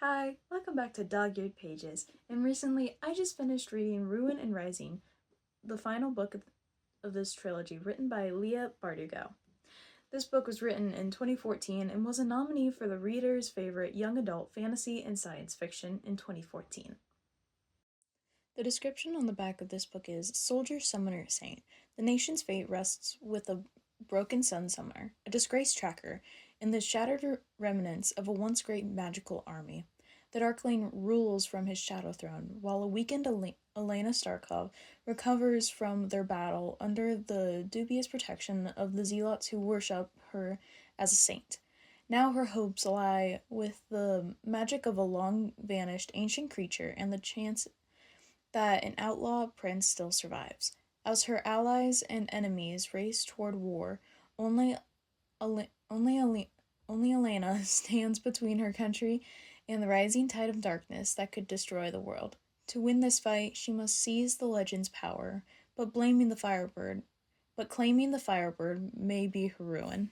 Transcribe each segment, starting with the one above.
Hi, welcome back to Dog-Eared Pages, and recently I just finished reading Ruin and Rising, the final book of this trilogy, written by Leigh Bardugo. This book was written in 2014 and was a nominee for the Reader's Favorite Young Adult Fantasy and Science Fiction in 2014. The description on the back of this book is, Soldier, Summoner, Saint. The nation's fate rests with a broken sun summoner, a disgraced tracker, and the shattered remnants of a once great magical army. The Darkling rules from his shadow throne, while a weakened Elena Starkov recovers from their battle under the dubious protection of the zealots who worship her as a saint. Now her hopes lie with the magic of a long-vanished ancient creature and the chance that an outlaw prince still survives. As her allies and enemies race toward war, only Elena stands between her country and the rising tide of darkness that could destroy the world. To win this fight, she must seize the legend's power, but claiming the Firebird may be her ruin.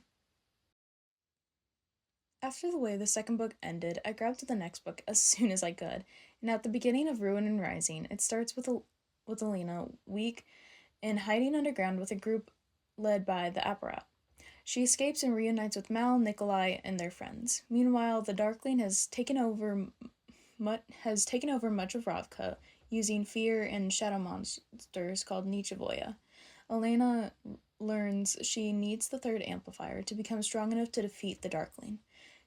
After the way the second book ended, I grabbed to the next book as soon as I could, and at the beginning of Ruin and Rising, it starts with Elena weak and hiding underground with a group led by the Apparat. She escapes and reunites with Mal, Nikolai, and their friends. Meanwhile, the Darkling has taken over much of Ravka, using fear and shadow monsters called Nichevoya. Elena learns she needs the third amplifier to become strong enough to defeat the Darkling.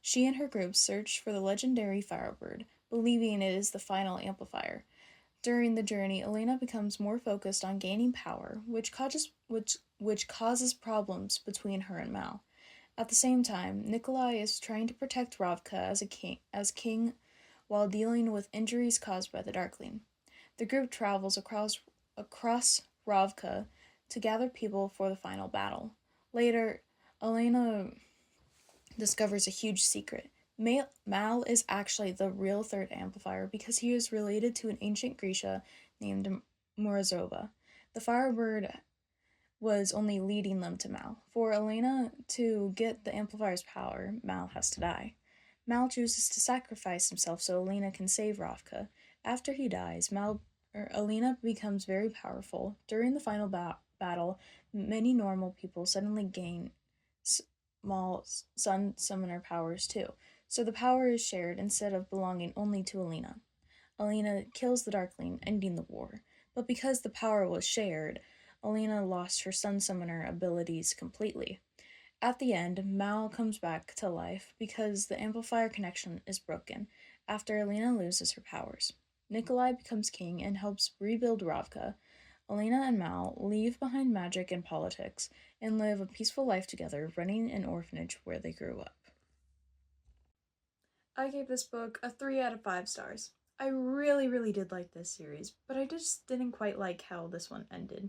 She and her group search for the legendary Firebird, believing it is the final amplifier. During the journey, Elena becomes more focused on gaining power, which causes problems between her and Mal. At the same time, Nikolai is trying to protect Ravka as king while dealing with injuries caused by the Darkling. The group travels across Ravka to gather people for the final battle. Later, Elena discovers a huge secret. Mal is actually the real third amplifier because he is related to an ancient Grisha named Morozova. The Firebird was only leading them to Mal. For Elena to get the amplifier's power, Mal has to die. Mal chooses to sacrifice himself so Elena can save Ravka. After he dies, Elena becomes very powerful. During the final battle, many normal people suddenly gain small sun summoner powers too, so the power is shared instead of belonging only to Elena. Elena kills the Darkling, ending the war, but because the power was shared, Elena lost her sun summoner abilities completely. At the end, Mal comes back to life because the amplifier connection is broken after Elena loses her powers. Nikolai becomes king and helps rebuild Ravka. Elena and Mal leave behind magic and politics and live a peaceful life together, running an orphanage where they grew up. I gave this book a 3 out of 5 stars. I really did like this series, but I just didn't quite like how this one ended.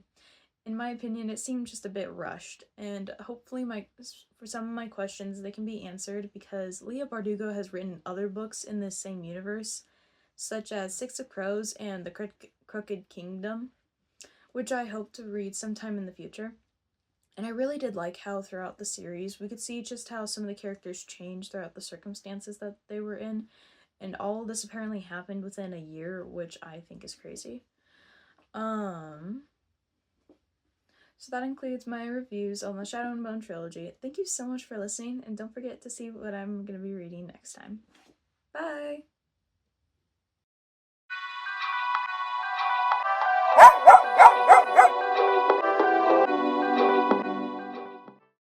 In my opinion, it seemed just a bit rushed, and hopefully for some of my questions they can be answered because Leigh Bardugo has written other books in this same universe, such as Six of Crows and The Crooked Kingdom, which I hope to read sometime in the future. And I really did like how throughout the series we could see just how some of the characters changed throughout the circumstances that they were in, and all of this apparently happened within a year, which I think is crazy. So that includes my reviews on the Shadow and Bone trilogy. Thank you so much for listening, and don't forget to see what I'm going to be reading next time. Bye!